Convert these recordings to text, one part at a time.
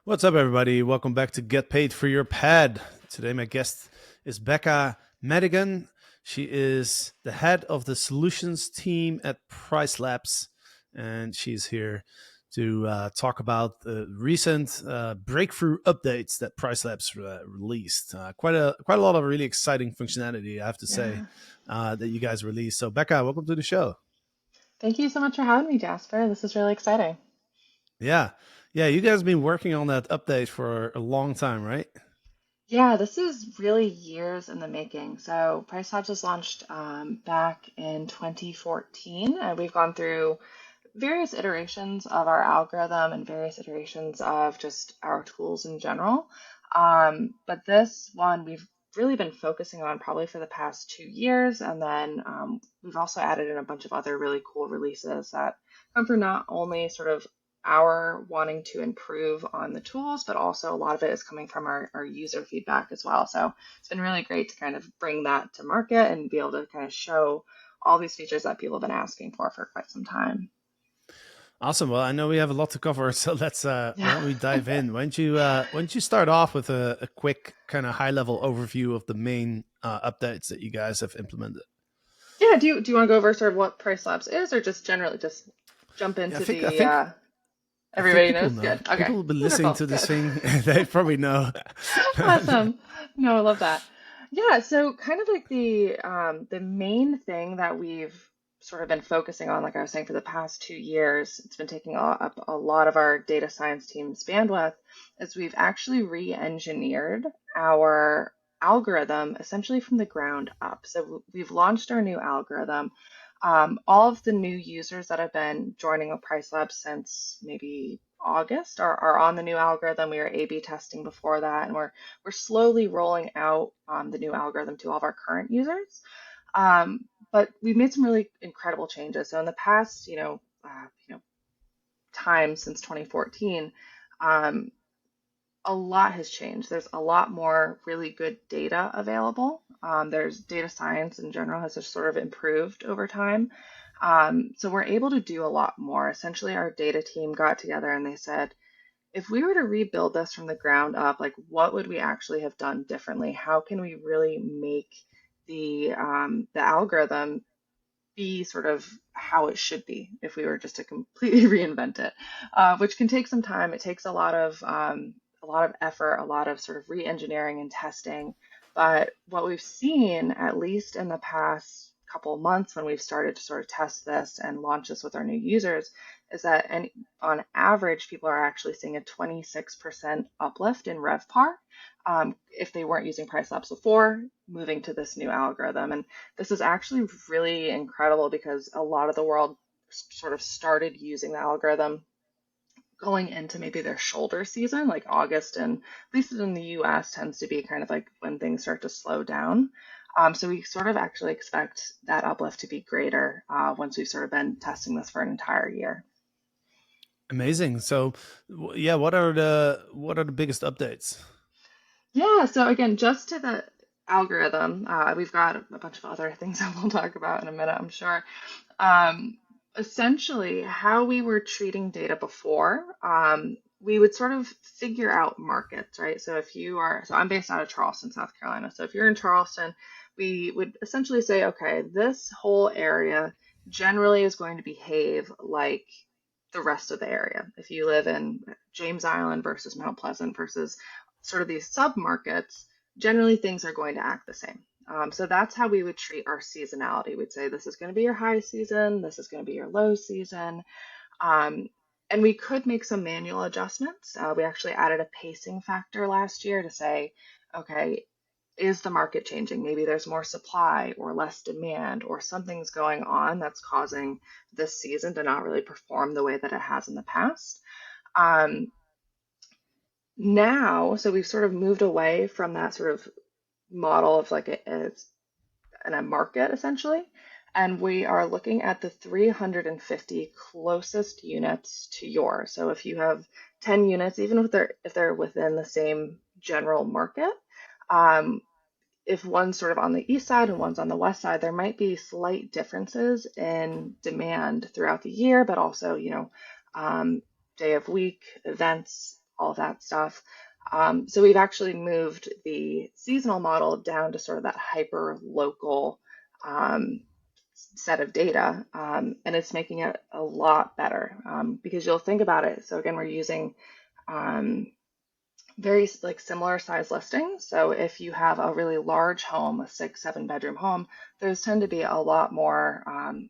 What's up, everybody? Welcome back to Get Paid for Your Pad. Today, my guest is Becca Madigan. She is the head of the solutions team at PriceLabs, and she's here to talk about the recent breakthrough updates that PriceLabs released. Quite a lot of really exciting functionality, I have to say, Yeah. that you guys released. So, Becca, welcome to the show. Thank you so much for having me, Jasper. This is really exciting. Yeah, yeah, you guys have been working on that update for a long time, right? Yeah, this is really years in the making. So, PriceLabs was launched back in 2014, and we've gone through various iterations of our algorithm and various iterations of just our tools in general. But this one we've really been focusing on probably for the past 2 years, and then we've also added in a bunch of other really cool releases that come from not only sort of our wanting to improve on the tools, but also a lot of it is coming from our user feedback as well. So it's been really great to kind of bring that to market and be able to kind of show all these features that people have been asking for quite some time. Awesome. Well, I know we have a lot to cover, so let's why Yeah. don't we dive in? Why don't you start off with a quick kind of high level overview of the main updates that you guys have implemented? Yeah, do you want to go over sort of what Price Labs is, or just generally just jump Yeah, into I think everybody people knows? know. Good. Okay. People have been listening Wonderful. to this Good. thing. They probably know. Awesome. No, I love that. Yeah, so kind of like the main thing that we've sort of been focusing on, like I was saying, for the past 2 years, it's been taking up a lot of our data science team's bandwidth, is we've actually re-engineered our algorithm essentially from the ground up. So we've launched our new algorithm. All of the new users that have been joining with Price Labs since maybe August are on the new algorithm. We were A/B testing before that, and we're slowly rolling out the new algorithm to all of our current users. But we've made some really incredible changes. So in the past, time since 2014, um, a lot has changed. There's a lot more really good data available. There's data science in general has just sort of improved over time. So we're able to do a lot more. Essentially, our data team got together and they said, if we were to rebuild this from the ground up, like what would we actually have done differently? How can we really make the algorithm be sort of how it should be if we were just to completely reinvent it, which can take some time. It takes a lot of effort, a lot of sort of re-engineering and testing. But what we've seen, at least in the past couple of months when we've started to sort of test this and launch this with our new users, is that on average, people are actually seeing a 26% uplift in RevPAR if they weren't using PriceLabs before, moving to this new algorithm. And this is actually really incredible because a lot of the world sort of started using the algorithm going into maybe their shoulder season, like August, and at least in the US tends to be kind of like when things start to slow down. So we sort of actually expect that uplift to be greater once we've sort of been testing this for an entire year. Amazing. So, yeah, what are the biggest updates? Yeah, so again, just to the algorithm, we've got a bunch of other things that we'll talk about in a minute, I'm sure. Um, Essentially, how we were treating data before, we would sort of figure out markets, right? So I'm based out of Charleston, South Carolina. So if you're in Charleston, we would essentially say, okay, this whole area generally is going to behave like the rest of the area. If you live in James Island versus Mount Pleasant versus sort of these sub-markets, generally things are going to act the same. So that's how we would treat our seasonality. We'd say this is going to be your high season, this is going to be your low season. Um, and we could make some manual adjustments. We actually added a pacing factor last year to say, okay, is the market changing? Maybe there's more supply or less demand, or something's going on that's causing this season to not really perform the way that it has in the past. Um, Now, so we've sort of moved away from that sort of model of like a market essentially, and we are looking at the 350 closest units to yours. So if you have 10 units, even if they're within the same general market, um, if one's sort of on the east side and one's on the west side, there might be slight differences in demand throughout the year, but also, um, day of week, events. all of that stuff. So we've actually moved the seasonal model down to sort of that hyper local um, set of data, and it's making it a lot better because you'll think about it. So again, we're using um, very like similar size listings. So if you have a really large home, a 6, 7 bedroom home, those tend to be a lot more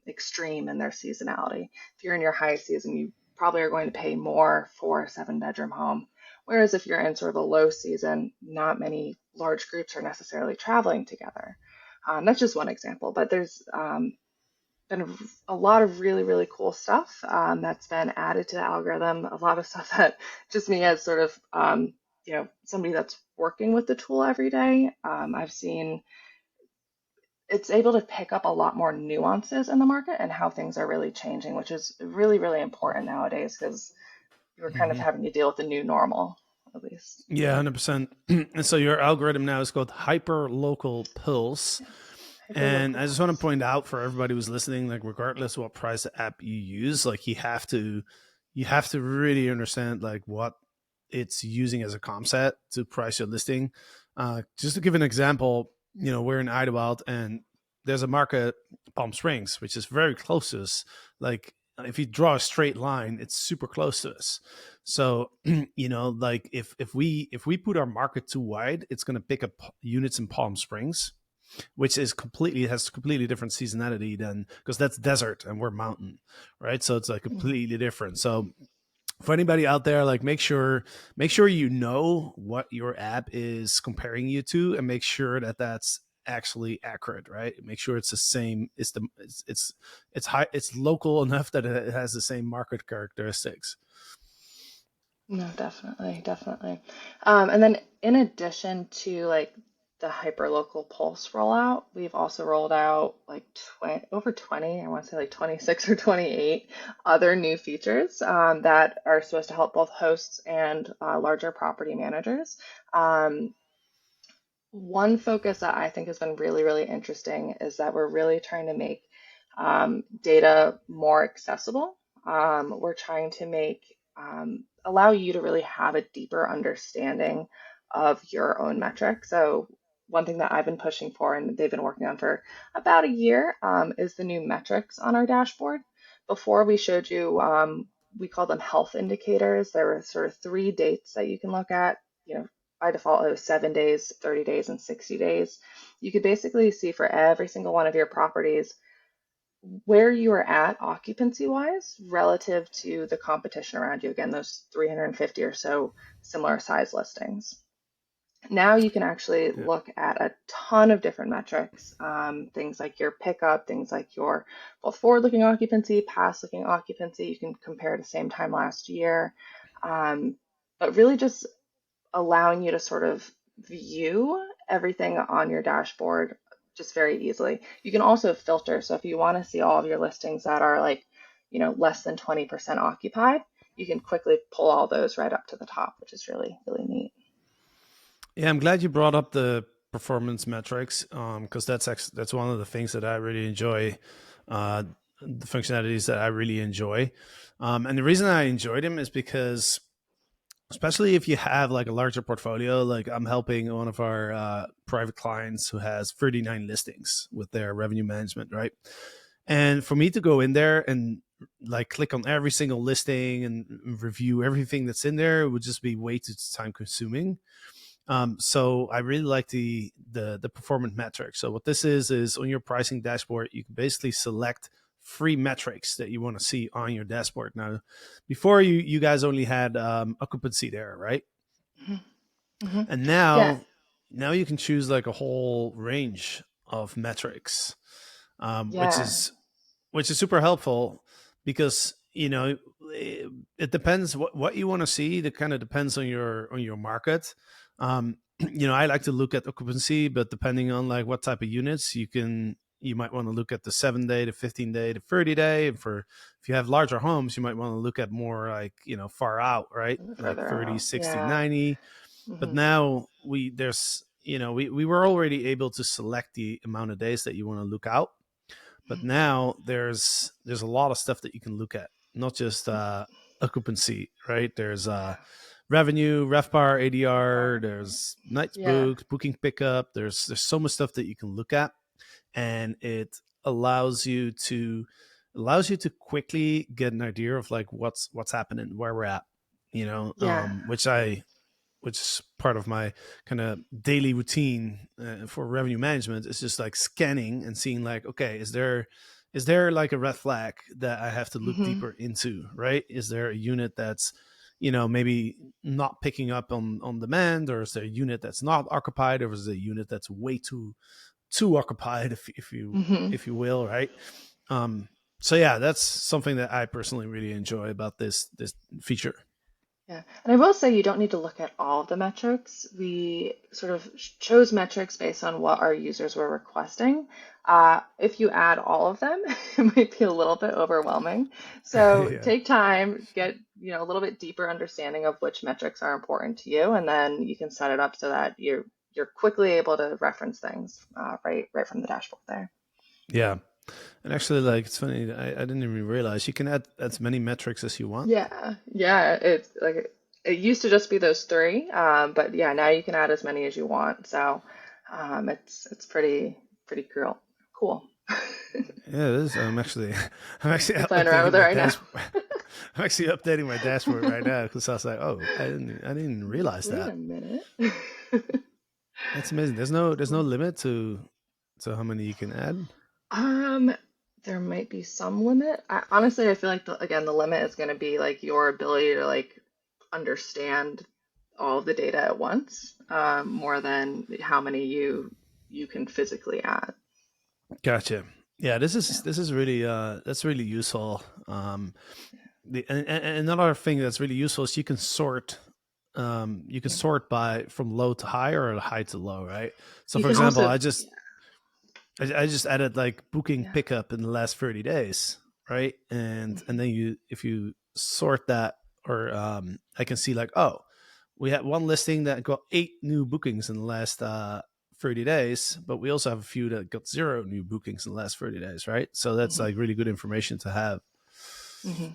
extreme in their seasonality. If you're in your high season, you probably are going to pay more for a 7 bedroom home. Whereas if you're in sort of a low season, not many large groups are necessarily traveling together. That's just one example, but there's been a lot of really, really cool stuff that's been added to the algorithm. A lot of stuff that just me as sort of, somebody that's working with the tool every day, I've seen it's able to pick up a lot more nuances in the market and how things are really changing, which is really, really important nowadays because we're kind of Hmm. having to deal with the new normal, at least. Yeah, 100%. And so your algorithm now is called hyper local pulse. Yeah, hyper And local I just want to pulse. point out for everybody who's listening, like regardless of what price app you use, like you have to really understand like what it's using as a comp set to price your listing. Just to give an example, we're in Idlewild and there's a market, Palm Springs, which is very close to us. Like if you draw a straight line, it's super close to us. So like if we put our market too wide, it's going to pick up units in Palm Springs, which is completely has completely different seasonality than, because that's desert and we're mountain, right? So it's like completely different. So for anybody out there, like make sure you know what your app is comparing you to, and make sure that that's actually accurate, right? Make sure it's the same. It's high. It's local enough that it has the same market characteristics. No, definitely, definitely. And then in addition to like the hyperlocal pulse rollout, we've also rolled out like 20, I want to say like 26 or 28 other new features that are supposed to help both hosts and larger property managers. Um, One focus that I think has been really, really interesting is that we're really trying to make data more accessible. We're trying to make allow you to really have a deeper understanding of your own metrics. So one thing that I've been pushing for and they've been working on for about a year is the new metrics on our dashboard. Before we showed you, we call them health indicators. There were sort of three dates that you can look at. By default, it was 7 days, 30 days, and 60 days. You could basically see for every single one of your properties where you are at occupancy wise relative to the competition around you. Again, those 350 or so similar size listings. Now you can actually Yeah. look at a ton of different metrics, things like your pickup, things like your both forward-looking occupancy, past-looking occupancy. You can compare to same time last year, but really just allowing you to sort of view everything on your dashboard just very easily. You can also filter. So if you want to see all of your listings that are like, less than 20% occupied, you can quickly pull all those right up to the top, which is really, really neat. Yeah, I'm glad you brought up the performance metrics, because that's one of the things that I really enjoy, the functionalities that I really enjoy, and the reason I enjoy them is because, especially if you have like a larger portfolio, like I'm helping one of our private clients who has 39 listings with their revenue management, right? And for me to go in there and like click on every single listing and review everything that's in there would just be way too time consuming. So I really like the performance metrics. So what this is on your pricing dashboard, you can basically select free metrics that you want to see on your dashboard. Now, before you guys only had occupancy there, right? Hmm. Hmm. And Yeah. now you can choose like a whole range of metrics, which Yeah. is super helpful because it depends what you want to see. That kind of depends on your market. I like to look at occupancy, but depending on like what type of units, you might want to look at the 7 day, the 15 day, the 30 day. And for if you have larger homes, you might want to look at more like far out, right? A little Like further 30, out. 60, Yeah. 90. But Hmm. now we were already able to select the amount of days that you want to look out, but now there's a lot of stuff that you can look at, not just occupancy, right? There's Yeah. revenue, RevPAR, ADR. There's nights Yeah. booked, booking pickup. There's so much stuff that you can look at, and it allows you to quickly get an idea of like what's happening, where we're at. Yeah. Which is part of my kind of daily routine for revenue management. Is just like scanning and seeing like, okay, is there like a red flag that I have to look Hmm. deeper into, right? Is there a unit that's maybe not picking up on demand, or is there a unit that's not occupied, or is there a unit that's way too occupied, Hmm. if you will, right? um so yeah, that's something that I personally really enjoy about this feature. Yeah, and I will say you don't need to look at all of the metrics. We sort of chose metrics based on what our users were requesting. If you add all of them, it might be a little bit overwhelming. So Yeah. take time, get a little bit deeper understanding of which metrics are important to you, and then you can set it up so that you're quickly able to reference things right from the dashboard there. Yeah. And actually, like, it's funny, I didn't even realize you can add as many metrics as you want. Yeah, yeah, it's like it used to just be those three, but yeah, now you can add as many as you want. So it's pretty cool. Yeah, it is. I'm actually You playing around updating with it my right now? dash. I'm actually updating my dashboard right now because I was like, oh, I didn't realize Wait that. a minute. That's amazing. There's no Cool. limit to how many you can add. Um, there might be some limit. Honestly, I feel like again, the limit is going to be like your ability to like understand all of the data at once, more than how many you can physically add. Gotcha. Yeah, this is Yeah. this is really that's really useful. And another thing that's really useful is you can Yeah. sort by from low to high or high to low, right? So You for can example, also, I just added like booking yeah. pickup in the last 30 days, right? And then if you sort that, or I can see like, oh, we had one listing that got 8 new bookings in the last 30 days, but we also have a few that got 0 new bookings in the last 30 days, right? So that's Hmm. like really good information to have. Hmm.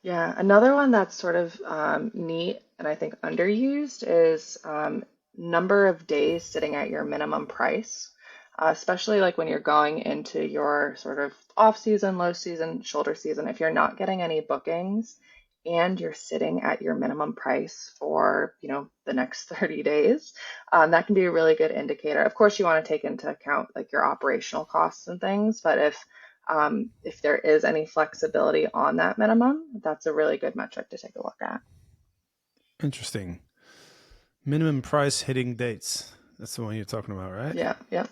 Yeah, another one that's sort of neat and I think underused is number of days sitting at your minimum price, especially like when you're going into your sort of off season, low season, shoulder season. If you're not getting any bookings and you're sitting at your minimum price for, the next 30 days, that can be a really good indicator. Of course, you want to take into account like your operational costs and things, but if there is any flexibility on that minimum, that's a really good metric to take a look at. Interesting. Minimum price hitting dates. That's the one you're talking about, right? Yeah, yeah.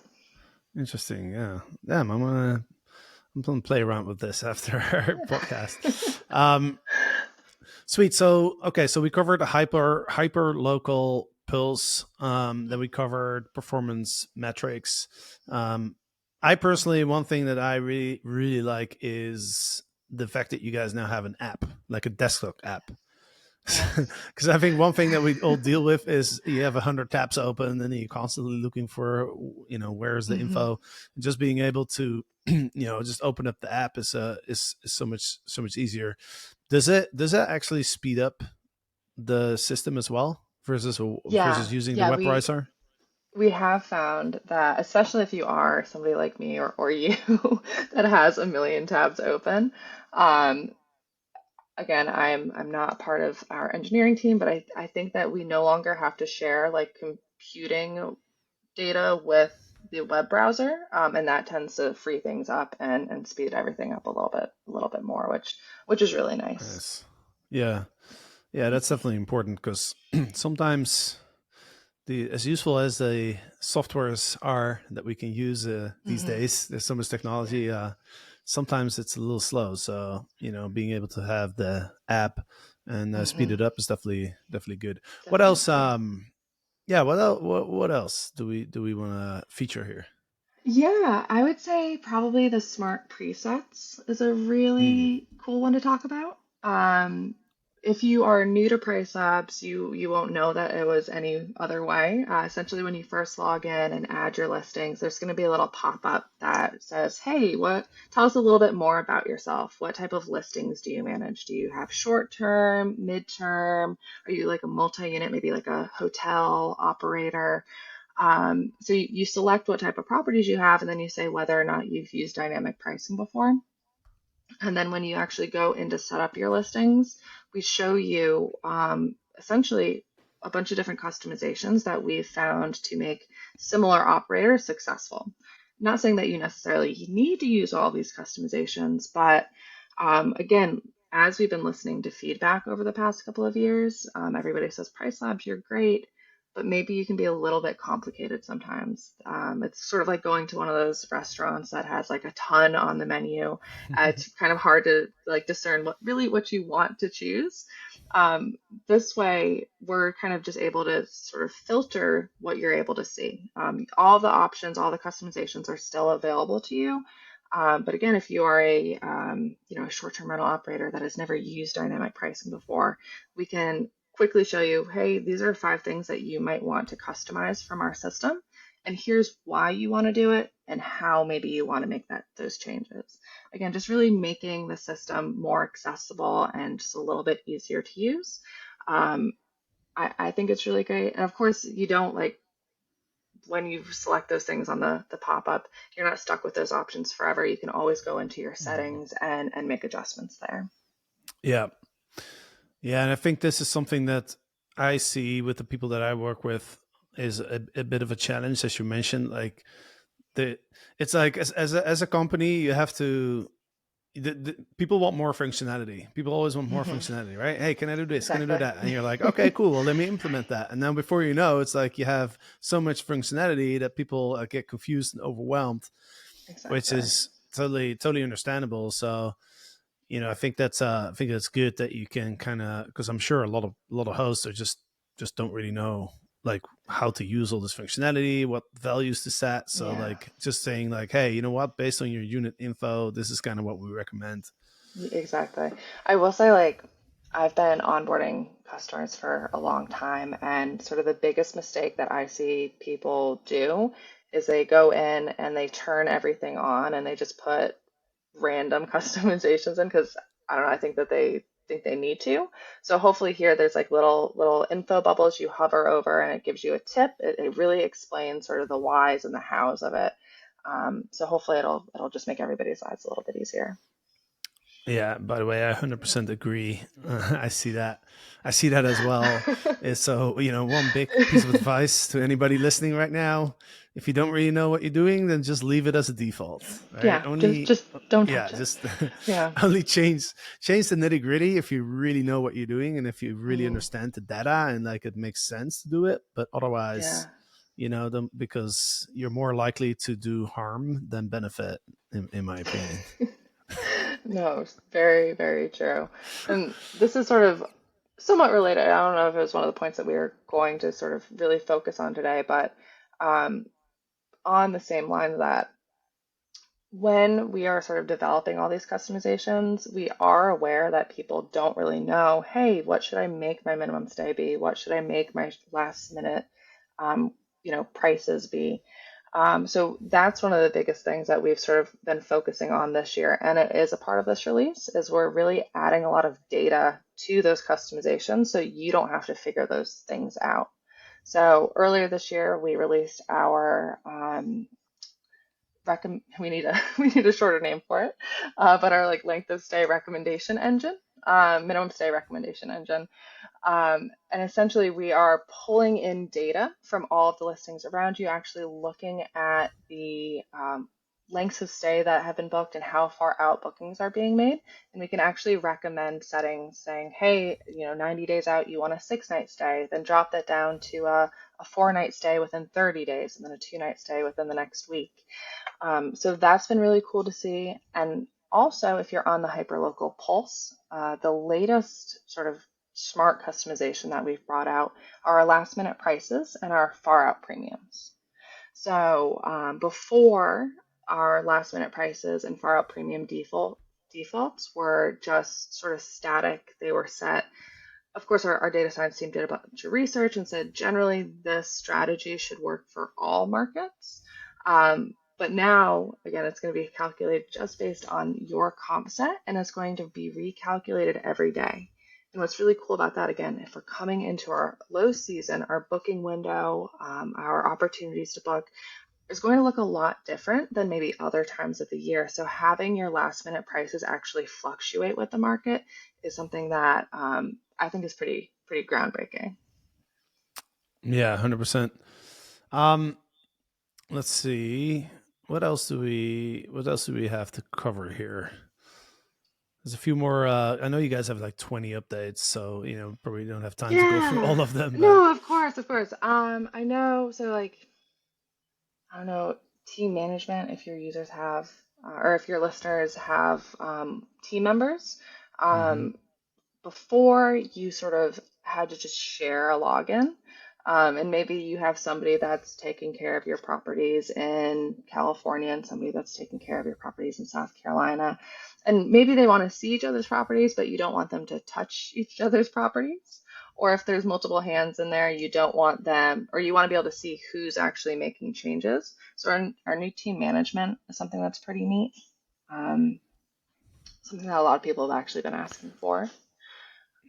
Interesting. Yeah. Damn, I'm gonna play around with this after our podcast. Um, Sweet. So okay, so we covered the hyper local pulse. Then we covered performance metrics. Um, I personally, one thing that I really really like is the fact that you guys now have an app, like a desktop app. Yes. Because I think one thing that we all deal with is you have 100 tabs open, and then you're constantly looking for, where's the Hmm. info. And just being able to, just open up the app is so much easier. Does that actually speed up the system as well Yeah, versus using the yeah, web we browser? we have found that, especially if you are somebody like me or you that has a million tabs open. Um, Again, I'm not part of our engineering team, but I think that we no longer have to share like computing data with the web browser, and that tends to free things up and speed everything up a little bit more, which is really nice. Yes. Yeah. Yeah, that's definitely important because sometimes as useful as the softwares are that we can use these Hmm. days, there's so much technology. Sometimes it's a little slow. So being able to have the app and speed Hmm. it up is definitely good. What else? Definitely. Yeah. What else do we want to feature here? Yeah, I would say probably the smart presets is a Hmm. really cool one to talk about. if you are new to PriceLabs, you won't know that it was any other way. Essentially, when you first log in and add your listings, there's going to be a little pop-up that says, "Hey, tell us a little bit more about yourself. What type of listings do you manage? Do you have short-term, mid-term? Are you like a multi-unit, maybe like a hotel operator?" So you select what type of properties you have, and then you say whether or not you've used dynamic pricing before. And then when you actually go in to set up your listings, we show you essentially a bunch of different customizations that we've found to make similar operators successful. Not saying that you necessarily need to use all these customizations, but again, as we've been listening to feedback over the past couple of years, everybody says, Price Labs, you're great, but maybe you can be a little bit complicated sometimes. It's sort of like going to one of those restaurants that has like a ton on the menu. It's kind of hard to like discern what you want to choose. Um, this way, we're kind of just able to sort of filter what you're able to see. All the options, all the customizations are still available to you. But again, if you are a short-term rental operator that has never used dynamic pricing before, we can quickly show you, hey, these are 5 things that you might want to customize from our system. And here's why you want to do it and how maybe you want to make those changes. Again, just really making the system more accessible and just a little bit easier to use. I think it's really great. And of course, you don't like when you select those things on the pop-up, you're not stuck with those options forever. You can always go into your settings and make adjustments there. Yeah. Yeah. And I think this is something that I see with the people that I work with is a bit of a challenge, as you mentioned. Like it's like as a company, you have to. People want more functionality. People always want more Mm-hmm. functionality, right? Hey, can I do this? Can I do Exactly. that? And you're like, okay, cool. Well, let me implement that. And then before you know, it's like you have so much functionality that people get confused and overwhelmed, which Exactly. is totally understandable. So, I think that's good that you can kind of, because I'm sure a lot of hosts are just don't really know like how to use all this functionality, what values to set. So Yeah. like just saying like, hey, you know what, based on your unit info, this is kind of what we recommend. Exactly. I will say, like, I've been onboarding customers for a long time, and sort of the biggest mistake that I see people do is they go in and they turn everything on and they just put random customizations in because I don't know, I think that they think they need to. So hopefully here there's like little info bubbles you hover over and it gives you a tip. It really explains sort of the whys and the hows of it. So hopefully it'll just make everybody's lives a little bit easier. Yeah, by the way, I 100% agree. I see that. I see that as well. So, one big piece of advice to anybody listening right now, if you don't really know what you're doing, then just leave it as a default, right? Yeah, just Only, just don't yeah, touch it. just Yeah. only change the nitty-gritty if you really know what you're doing and if you really Hmm. understand the data and like it makes sense to do it. But otherwise, Yeah. because you're more likely to do harm than benefit, in my opinion. No, very, very true. And this is sort of somewhat related. I don't know if it was one of the points that we were going to sort of really focus on today, but um, on the same line of that, when we are sort of developing all these customizations, we are aware that people don't really know, hey, what should I make my minimum stay be? What should I make my last minute, um, prices be? So that's one of the biggest things that we've sort of been focusing on this year, and it is a part of this release, is we're really adding a lot of data to those customizations so you don't have to figure those things out. So earlier this year, we released our we need a we need a shorter name for it, but our like length of stay recommendation engine, minimum stay recommendation engine, and essentially we are pulling in data from all of the listings around you, actually looking at the lengths of stay that have been booked and how far out bookings are being made, and we can actually recommend settings saying, hey, 90 days out you want a 6-night stay, then drop that down to a 4-night stay within 30 days and then a 2-night stay within the next week. So that's been really cool to see. And also, if you're on the hyperlocal pulse, the latest sort of smart customization that we've brought out are our last minute prices and our far out premiums. So before, our last minute prices and far out premium defaults were just sort of static. They were set of course, our data science team did a bunch of research and said generally this strategy should work for all markets. But now, again, it's going to be calculated just based on your comp set, and it's going to be recalculated every day. And what's really cool about that, again, if we're coming into our low season, our booking window, our opportunities to book is going to look a lot different than maybe other times of the year. So having your last minute prices actually fluctuate with the market is something that I think is pretty groundbreaking. Yeah, 100%. Um, let's see. What else do we have to cover here? There's a few more. I know you guys have like 20 updates, so probably don't have time to go through Yeah. all of them. But No, of course, of course. I know. So like, I don't know, team management. If your users have, or if your listeners have team members, hmm um, before you sort of had to just share a login. And maybe you have somebody that's taking care of your properties in California and somebody that's taking care of your properties in South Carolina. And maybe they want to see each other's properties, but you don't want them to touch each other's properties. Or if there's multiple hands in there, you don't want them, or you want to be able to see who's actually making changes. So our new team management is something that's pretty neat. Um, Something that a lot of people have actually been asking for.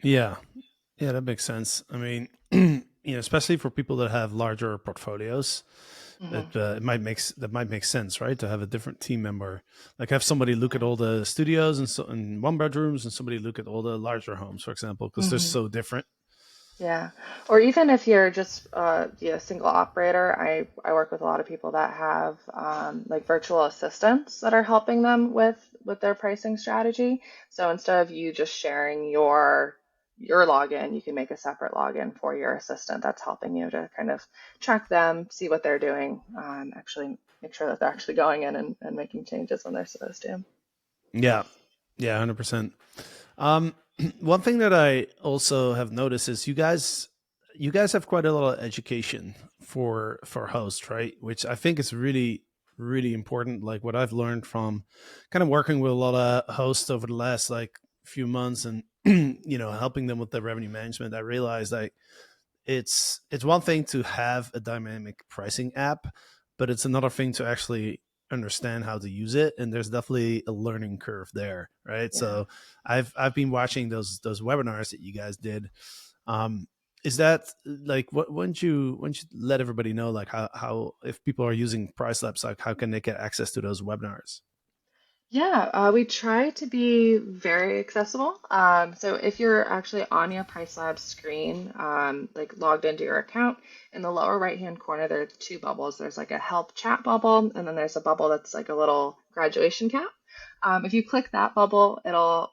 yeah, yeah, that makes sense. I mean, especially for people that have larger portfolios, Mhm. that might make sense, right? To have a different team member, like have somebody look at all the studios and one bedrooms, and somebody look at all the larger homes, for example, because they're Mhm. so different. Yeah. Or even if you're just a single operator, I work with a lot of people that have like virtual assistants that are helping them with their pricing strategy. So instead of you just sharing your login, you can make a separate login for your assistant that's helping you to kind of track them, see what they're doing, actually make sure that they're actually going in and making changes when they're supposed to. Yeah, yeah, 100%. Um, one thing that I also have noticed is you guys have quite a lot of education for hosts, right? Which I think is really really important. Like what I've learned from kind of working with a lot of hosts over the last like few months and helping them with the revenue management, I realized like it's one thing to have a dynamic pricing app, but it's another thing to actually understand how to use it, and there's definitely a learning curve there, right? Yeah. So I've been watching those webinars that you guys did. um is that like what wouldn't you let everybody know like how if people are using PriceLabs, like how can they get access to those webinars? Yeah, we try to be very accessible. So if you're actually on your PriceLabs screen, like logged into your account, in the lower right-hand corner, there are two bubbles. There's like a help chat bubble, and then there's a bubble that's like a little graduation cap. If you click that bubble, it'll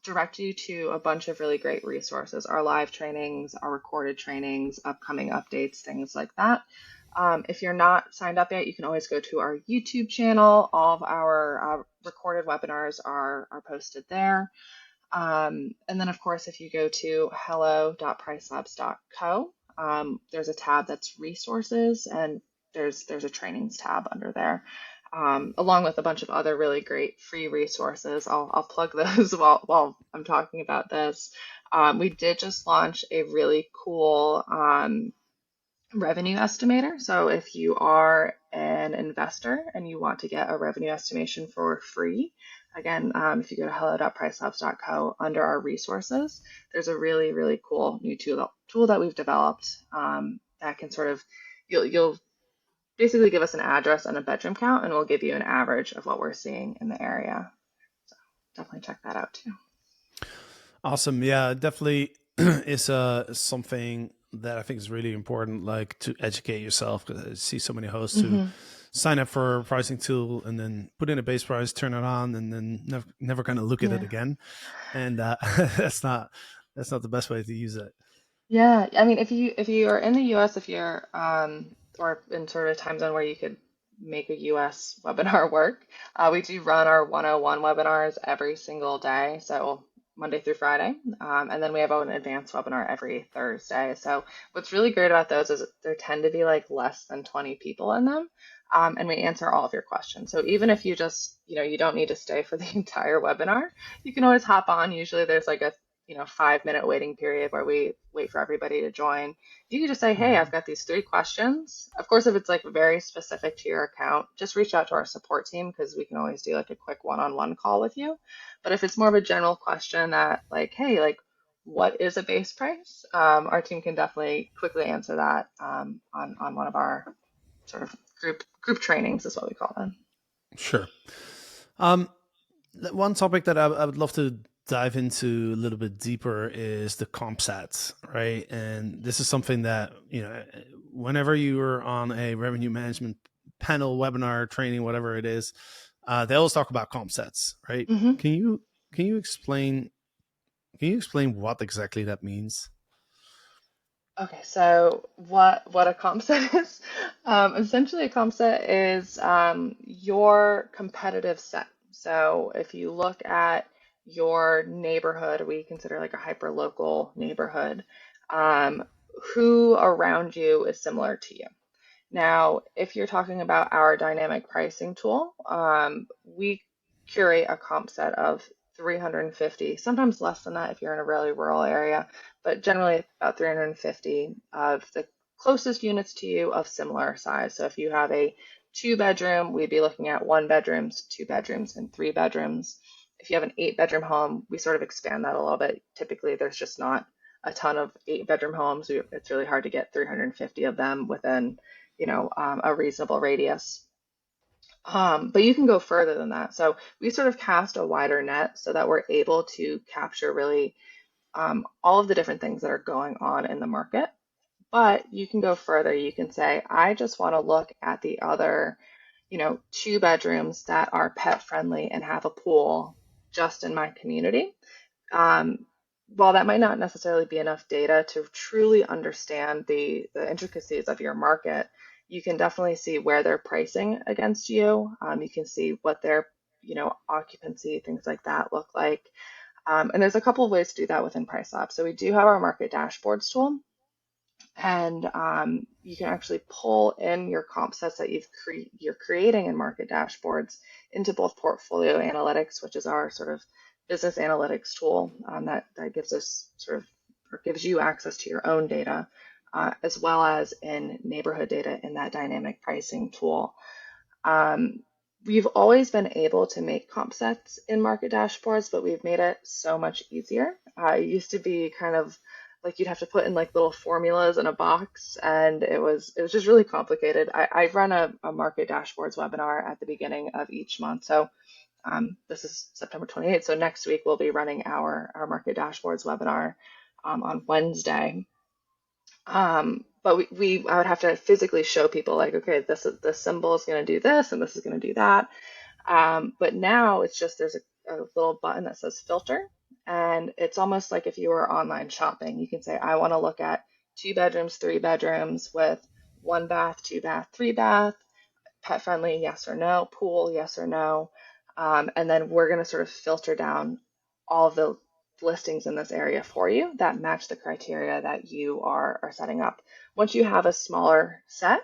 direct you to a bunch of really great resources, our live trainings, our recorded trainings, upcoming updates, things like that. If you're not signed up yet, you can always go to our YouTube channel. All of our recorded webinars are posted there. And then, of course, if you go to hello.pricelabs.co, there's a tab that's resources, and there's a trainings tab under there, along with a bunch of other really great free resources. I'll plug those while I'm talking about this. We did just launch a really cool revenue estimator. So if you are an investor and you want to get a revenue estimation for free, again, if you go to hello.pricelabs.co under our resources, there's a really, really cool new tool that we've developed that can sort of, you'll basically give us an address and a bedroom count, and we'll give you an average of what we're seeing in the area. So definitely check that out too. Awesome. Yeah, definitely is something that I think is really important, like to educate yourself. 'Cause I see so many hosts who Mm-hmm. sign up for a pricing tool and then put in a base price, turn it on, and then never kind of look at it Yeah. again. And that's not the best way to use it. Yeah, I mean, if you are in the U.S., if you're or in sort of a time zone where you could make a U.S. webinar work, we do run our 101 webinars every single day, so Monday through Friday, and then we have an advanced webinar every Thursday. So what's really great about those is there tend to be like less than 20 people in them, and we answer all of your questions. So even if you just, you don't need to stay for the entire webinar, you can always hop on. Usually there's like a 5-minute waiting period where we wait for everybody to join. You can just say, hey, I've Mhm. got these 3 questions. Of course, if it's like very specific to your account, just reach out to our support team because we can always do like a quick one-on-one call with you. But if it's more of a general question that like, hey, like what is a base price? Our team can definitely quickly answer that on one of our sort of group trainings is what we call them. Sure. Um, One topic that I would love to dive into a little bit deeper is the comp sets, right? And this is something that, whenever you are on a revenue management panel, webinar, training, whatever it is, they always talk about comp sets, right? Mm-hmm. Can you can you explain what exactly that means? Okay, so what a comp set is? Essentially, a comp set is your competitive set. So if you look at your neighborhood, we consider like a hyper local neighborhood, um, who around you is similar to you? Now, if you're talking about our dynamic pricing tool, we curate a comp set of 350, sometimes less than that if you're in a really rural area, but generally about 350 of the closest units to you of similar size. So if you have a 2 bedroom, we'd be looking at 1 bedrooms, 2 bedrooms, and 3 bedrooms. If you have an 8 bedroom home, we sort of expand that a little bit. Typically, there's just not a ton of 8 bedroom homes. It's really hard to get 350 of them within a reasonable radius. But you can go further than that. So we sort of cast a wider net so that we're able to capture really all of the different things that are going on in the market. But you can go further. You can say, I just want to look at the other, 2 bedrooms that are pet friendly and have a pool just in my community. Um, while that might not necessarily be enough data to truly understand the intricacies of your market, you can definitely see where they're pricing against you. You can see what their, occupancy, things like that look like. And there's a couple of ways to do that within PriceLabs. So we do have our market dashboards tool, and you can actually pull in your comp sets that you're creating in market dashboards into both portfolio analytics, which is our sort of business analytics tool that gives us sort of or gives you access to your own data, as well as in neighborhood data in that dynamic pricing tool. Um, we've always been able to make comp sets in market dashboards, but we've made it so much easier. It used to be kind of like you'd have to put in like little formulas in a box, and it was just really complicated. I run a market dashboards webinar at the beginning of each month. So this is September 28th. So next week we'll be running our market dashboards webinar on Wednesday. But I would have to physically show people like, okay, this symbol is going to do this and this is going to do that. But now it's just there's a little button that says filter, and it's almost like if you were online shopping. You can say, I want to look at 2 bedrooms, 3 bedrooms with 1 bath, 2 bath, 3 bath, pet friendly, yes or no, pool, yes or no. And then we're going to sort of filter down all of the listings in this area for you that match the criteria that you are setting up. Once you have a smaller set,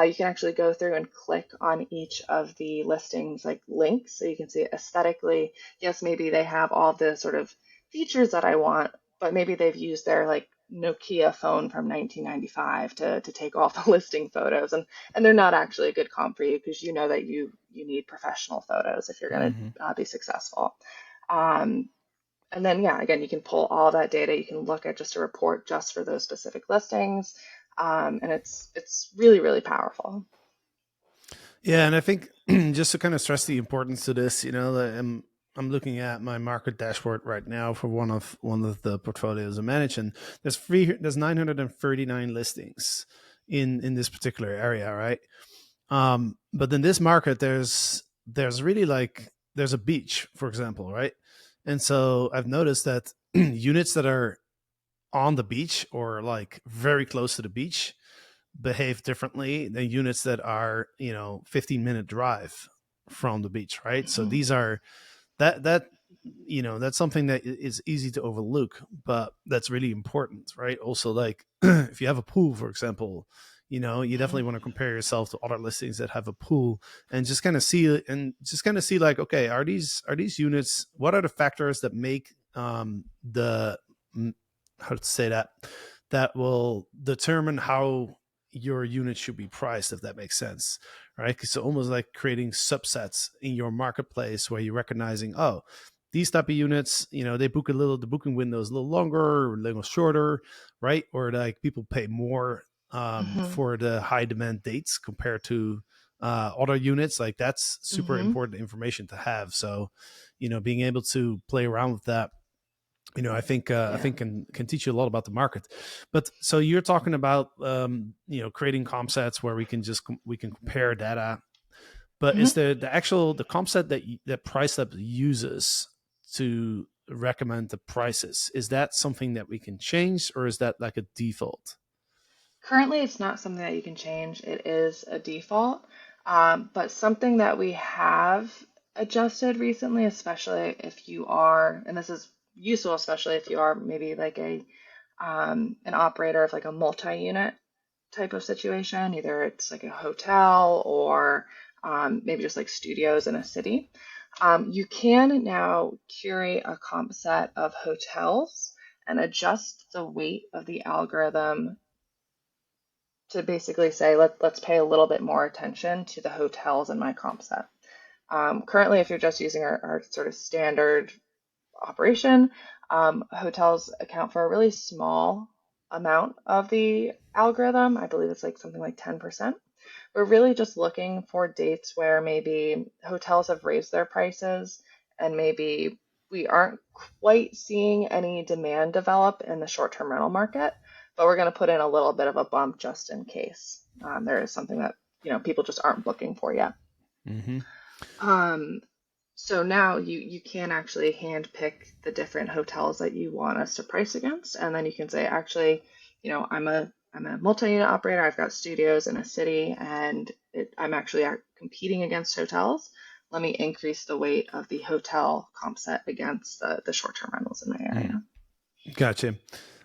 you can actually go through and click on each of the listings like links so you can see aesthetically. Yes, maybe they have all the sort of features that I want, but maybe they've used their like Nokia phone from 1995 to take all the listing photos, and they're not actually a good comp for you because you know that you need professional photos if you're going Hmm. to be successful. Um, and then yeah, again, you can pull all that data. You can look at just a report just for those specific listings, and it's really really powerful. Yeah, and I think just to kind of stress the importance to this, that I'm looking at my market dashboard right now for one of the portfolios I manage, and there's 939 listings in this particular area, right? But in this market, there's really like there's a beach, for example, right? And so I've noticed that units that are on the beach or like very close to the beach behave differently than units that are 15-minute drive from the beach, right? So Mhm. these are that that's something that is easy to overlook, but that's really important, right? Also, like if you have a pool, for example, you definitely Mhm. want to compare yourself to other listings that have a pool and just kind of see like, okay, are these units, what are the factors that make the how to say that will determine how your unit should be priced, if that makes sense, right? It's almost like creating subsets in your marketplace where you're recognizing, oh, these type of units, they book a little, the booking window is a little longer or a little shorter, right? Or like people pay more Mm-hmm. for the high demand dates compared to other units. Like that's super Mm-hmm. important information to have. So, being able to play around with that, I Yeah. think can teach you a lot about the market. But so you're talking about creating comp sets where we can compare data. But is Mm-hmm. the comp set that PriceLab uses to recommend the prices, is that something that we can change, or is that like a default? Currently, it's not something that you can change. It is a default. But something that we have adjusted recently, especially if you are, and this is useful, especially if you are maybe like an operator of like a multi-unit type of situation. Either it's like a hotel or maybe just like studios in a city. You can now curate a comp set of hotels and adjust the weight of the algorithm to basically say, let's pay a little bit more attention to the hotels in my comp set. Currently, if you're just using our sort of standard operation, hotels account for a really small amount of the algorithm. I believe it's like something like 10%. We're really just looking for dates where maybe hotels have raised their prices and maybe we aren't quite seeing any demand develop in the short-term rental market, but we're going to put in a little bit of a bump just in case there is something that people just aren't booking for yet. Mm-hmm. Um, so now you can actually hand pick the different hotels that you want us to price against, and then you can say, actually, I'm a multi-unit operator. I've got studios in a city, and I'm actually competing against hotels. Let me increase the weight of the hotel comp set against the short-term rentals in my Mm. area. Gotcha.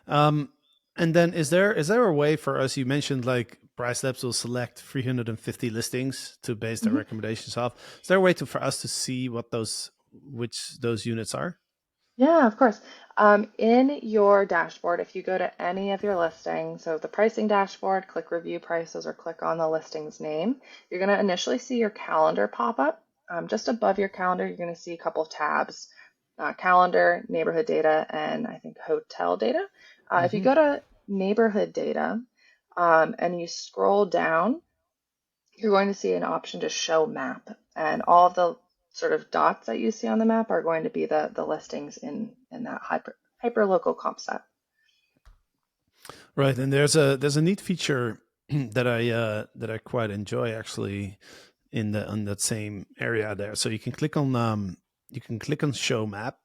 Um, and then is there a way for us? You mentioned like Price Labs will select 350 listings to base their Mhm. recommendations off. Is there a way for us to see which those units are? Yeah, of course. In your dashboard, if you go to any of your listings, so the pricing dashboard, click review prices or click on the listing's name, you're going to initially see your calendar pop up. Just above your calendar, you're going to see a couple of tabs, calendar, neighborhood data, and I think hotel data. If you Mm-hmm. go to neighborhood data and you scroll down, you're going to see an option to show map, and all of the sort of dots that you see on the map are going to be the listings in that hyper local comp set. Right, and there's a neat feature that I quite enjoy actually in the on that same area there. So you can click on show map,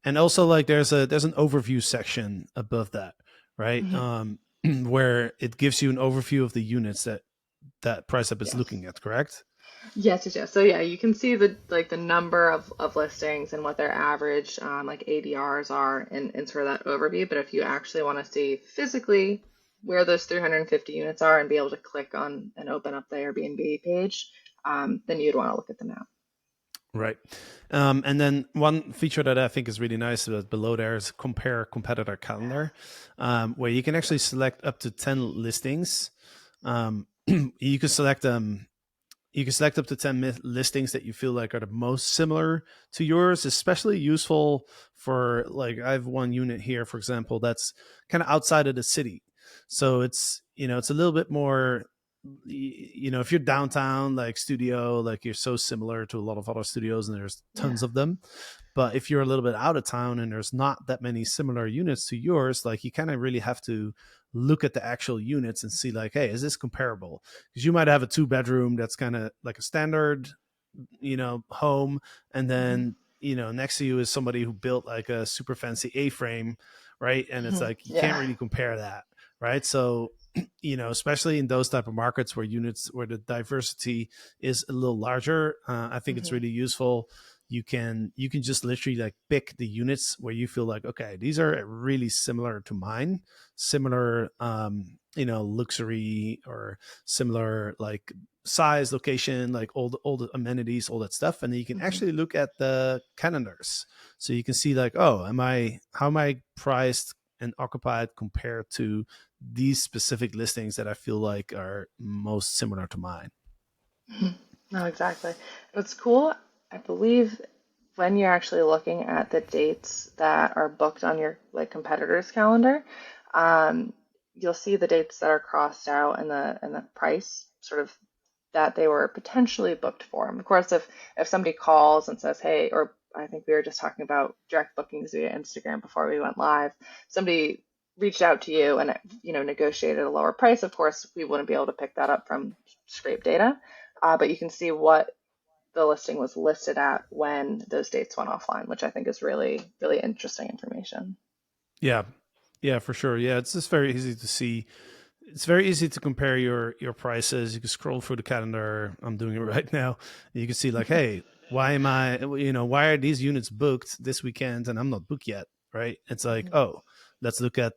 and also like there's an overview section above that, right? Mhm. Where it gives you an overview of the units that PriceUp is Yes. looking at, correct? Yes, yes, yes. So yeah, you can see the number of listings and what their average like ADRs are in sort of that overview. But if you actually want to see physically where those 350 units are and be able to click on and open up the Airbnb page, then you'd want to look at the map. Right. And then one feature that I think is really nice below there is compare competitor calendar, where you can actually select up to 10 listings. You can select up to 10 listings that you feel like are the most similar to yours, especially useful for like I have one unit here, for example, that's kind of outside of the city. So it's a little bit more, if you're downtown, like studio, like you're so similar to a lot of other studios and there's Yeah. tons of them. But if you're a little bit out of town and there's not that many similar units to yours, like you kind of really have to look at the actual units and see like, hey, is this comparable? Because you might have a 2 bedroom that's kind of like a standard, home, and Hmm. then next to you is somebody who built like a super fancy A-frame, right? And it's Hmm. like you can't Yeah. really compare that, right? So especially in those type of markets where the diversity is a little larger, I think it's Hmm. really useful. You can just literally like pick the units where you feel like, okay, these are really similar to mine, similar luxury, or similar like size, location, like all the amenities, all that stuff, and then you can Hmm. actually look at the calendars, so you can see like, oh, how am I priced and occupied compared to these specific listings that I feel like are most similar to mine. No, exactly. What's cool, I believe, when you're actually looking at the dates that are booked on your like competitor's calendar, um, you'll see the dates that are crossed out and the price sort of that they were potentially booked for. And of course, if somebody calls and says, "Hey," or I think we were just talking about direct bookings via Instagram before we went live, somebody reached out to you and negotiated a lower price. Of course, we wouldn't be able to pick that up from scrape data, but you can see what the listing was listed at when those dates went offline, which I think is really, really interesting information. Yeah, yeah, for sure. Yeah, it's just very easy to see. It's very easy to compare your prices. You can scroll through the calendar. I'm doing it right now. You can see like, hey, why am I? Why are these units booked this weekend and I'm not booked yet? Right? It's like, Mhm. oh, let's look at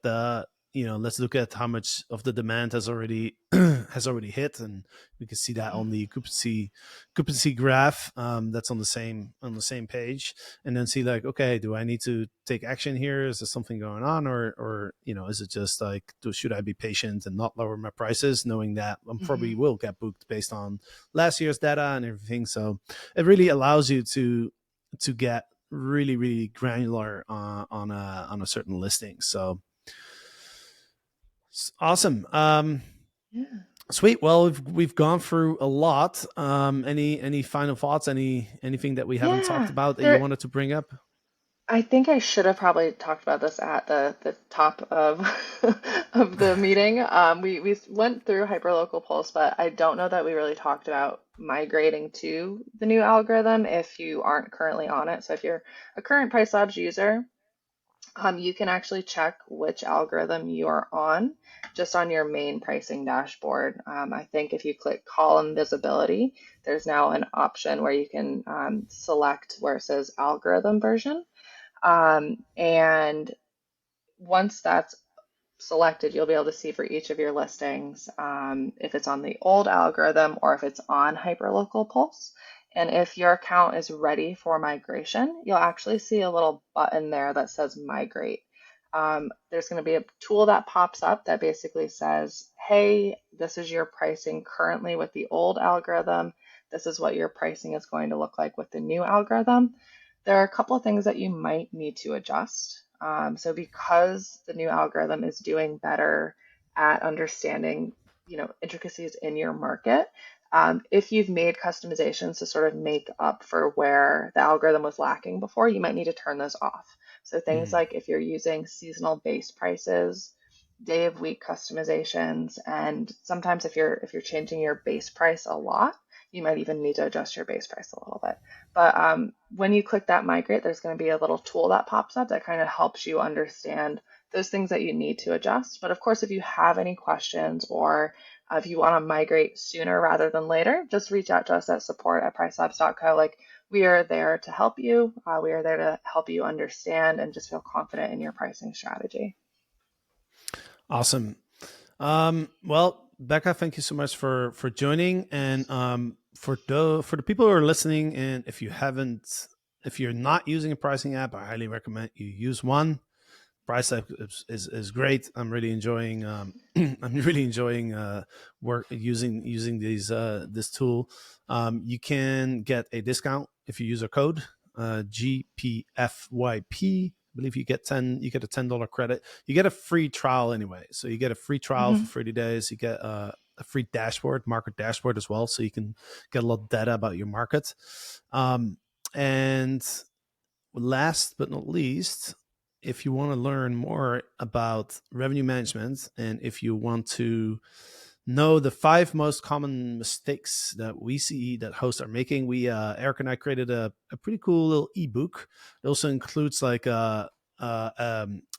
let's look at how much of the demand has already has already hit, and we can see that on the occupancy graph, that's on the same page, and then see like, okay, do I need to take action here? Is there something going on, or is it just like, should I be patient and not lower my prices, knowing that I probably Mhm. will get booked based on last year's data and everything? So it really allows you to get really really granular on a certain listing. So awesome. Yeah. Sweet. Well, we've gone through a lot. Any final thoughts? Anything that we haven't talked Yeah. about that you There, wanted to bring up? I think I should have probably talked about this at the top of of the meeting. We went through hyperlocal pulse, but I don't know that we really talked about migrating to the new algorithm if you aren't currently on it. So if you're a current PriceLabs user, you can actually check which algorithm you are on just on your main pricing dashboard. I think if you click column visibility, there's now an option where you can select where it says algorithm version. And once that's selected, you'll be able to see for each of your listings if it's on the old algorithm or if it's on Hyperlocal Pulse. And if your account is ready for migration, you'll actually see a little button there that says migrate. There's going to be a tool that pops up that basically says, hey, this is your pricing currently with the old algorithm. This is what your pricing is going to look like with the new algorithm. There are a couple of things that you might need to adjust. So because the new algorithm is doing better at understanding, intricacies in your market, if you've made customizations to sort of make up for where the algorithm was lacking before, you might need to turn those off. So things Mm, like if you're using seasonal base prices, day of week customizations, and sometimes if you're changing your base price a lot, you might even need to adjust your base price a little bit. But when you click that migrate, there's going to be a little tool that pops up that kind of helps you understand those things that you need to adjust. But of course, if you have any questions or if you want to migrate sooner rather than later, just reach out to us at support@pricelabs.co. Like we are there to help you. We are there to help you understand and just feel confident in your pricing strategy. awesome. Well, Becca, thank you so much for joining, and for the people who are listening, and if you're not using a pricing app, I highly recommend you use one. PriceLab is great. I'm really enjoying I'm really enjoying work using this tool. You can get a discount if you use a code GPFYP. I believe you get a $10 credit. You get a free trial anyway. So you get a free trial for Mm-hmm. 30 days. You get a free market dashboard as well, so you can get a lot of data about your market. And last but not least, if you want to learn more about revenue management, and if you want to know the 5 most common mistakes that we see that hosts are making, we Eric and I created a pretty cool little ebook. It also includes like an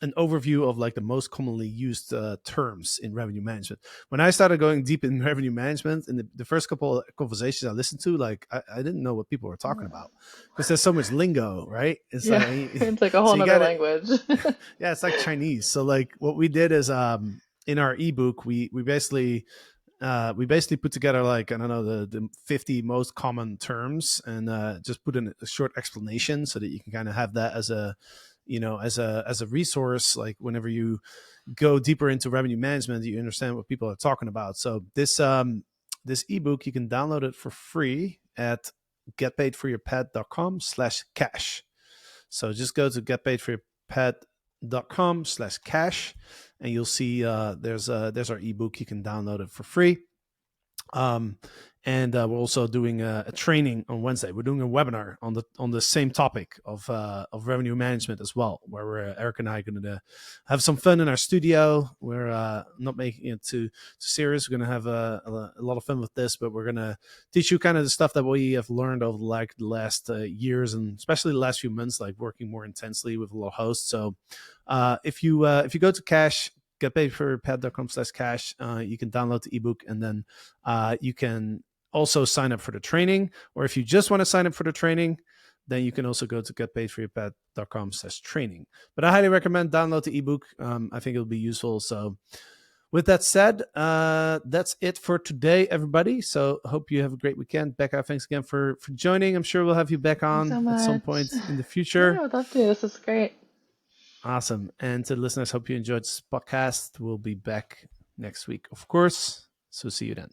overview of like the most commonly used terms in revenue management. When I started going deep in revenue management, in the first couple of conversations I listened to, like I didn't know what people were talking about because there's so much lingo, right? It's Yeah, like it's like a whole so you nother got it. language. Yeah, it's like Chinese. So like what we did is in our ebook we basically we basically put together like, I don't know, the 50 most common terms, and just put in a short explanation so that you can kind of have that as a, as a resource. Like whenever you go deeper into revenue management, you understand what people are talking about. So this ebook, you can download it for free at getpaidforyourpet.com/cash. So just go to getpaidforyourpet.com/cash, and you'll see there's our ebook. You can download it for free. Um, and we're also doing a training on Wednesday. We're doing a webinar on the same topic of revenue management as well, where Eric and I are going to have some fun in our studio. We're not making it too serious. We're going to have a lot of fun with this, but we're going to teach you kind of the stuff that we have learned over like the last years, and especially the last few months, like working more intensely with a lot of hosts. So if you go to cash, getpaidforyourpet.com/cash, you can download the ebook, and then you can also sign up for the training. Or if you just want to sign up for the training, then you can also go to getpaidforyourpet.com/training. But I highly recommend download the ebook. I think it'll be useful. So with that said, that's it for today, everybody. So hope you have a great weekend. Becca, thanks again for joining. I'm sure we'll have you back Thank you so on at some much. point in the Yeah, I future. would love to. This is great. Awesome. And to the listeners, hope you enjoyed this podcast. We'll be back next week, of course. So see you then.